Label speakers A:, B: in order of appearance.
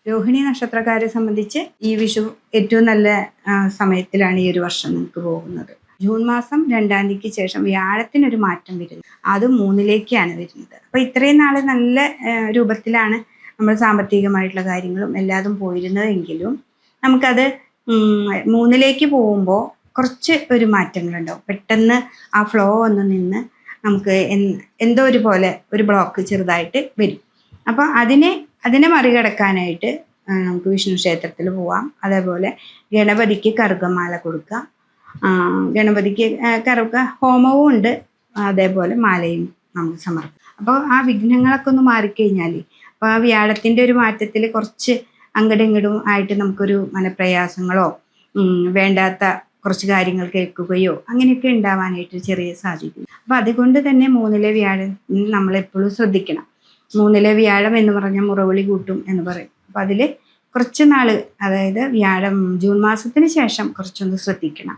A: രോഹിണി നക്ഷത്രക്കാരെ സംബന്ധിച്ച് ഈ വിഷു ഏറ്റവും നല്ല സമയത്തിലാണ് ഈ ഒരു വർഷം നമുക്ക് പോകുന്നത്. ജൂൺ മാസം 2-ാം തീയതിക്ക് ശേഷം വ്യാഴത്തിനൊരു മാറ്റം വരുന്നു. അത് 3-ലേക്കാണ് വരുന്നത്. അപ്പോൾ ഇത്രയും നാൾ നല്ല രൂപത്തിലാണ് നമ്മൾ സാമ്പത്തികമായിട്ടുള്ള കാര്യങ്ങളും എല്ലാതും പോയിരുന്നതെങ്കിലും നമുക്കത് 3-ലേക്ക് പോകുമ്പോൾ കുറച്ച് ഒരു മാറ്റങ്ങളുണ്ടാവും. പെട്ടെന്ന് ആ ഫ്ലോ ഒന്ന് നിന്ന് നമുക്ക് എന്തോ ഒരു പോലെ ഒരു ബ്ലോക്ക് ചെറുതായിട്ട് വരും. അപ്പോൾ അതിനെ മറികടക്കാനായിട്ട് നമുക്ക് വിഷ്ണു ക്ഷേത്രത്തിൽ പോവാം. അതേപോലെ ഗണപതിക്ക് കറുകമാല കൊടുക്കുക. ഗണപതിക്ക് ഹോമവും ഉണ്ട്, അതേപോലെ മാലയും നമുക്ക് സമർപ്പിക്കാം. അപ്പോൾ ആ വിഘ്നങ്ങളൊക്കെ ഒന്ന് മാറിക്കഴിഞ്ഞാൽ, അപ്പോൾ ആ വ്യാഴത്തിൻ്റെ ഒരു മാറ്റത്തിൽ കുറച്ച് അങ്ങടും ഇങ്ങടും ആയിട്ട് നമുക്കൊരു മനപ്രയാസങ്ങളോ വേണ്ടാത്ത കുറച്ച് കാര്യങ്ങൾ കേൾക്കുകയോ അങ്ങനെയൊക്കെ ഉണ്ടാവാനായിട്ട് ചെറിയ സാധ്യത. അപ്പോൾ അതുകൊണ്ട് തന്നെ 3-ലെ വ്യാഴം നമ്മളെപ്പോഴും ശ്രദ്ധിക്കണം. 3-ലെ വ്യാഴം എന്ന് പറഞ്ഞാൽ മുറവിളി കൂട്ടും എന്ന് പറയും. അപ്പോൾ അതിൽ കുറച്ച് നാൾ, അതായത് വ്യാഴം ജൂൺ മാസത്തിന് ശേഷം കുറച്ചൊന്ന് ശ്രദ്ധിക്കണം.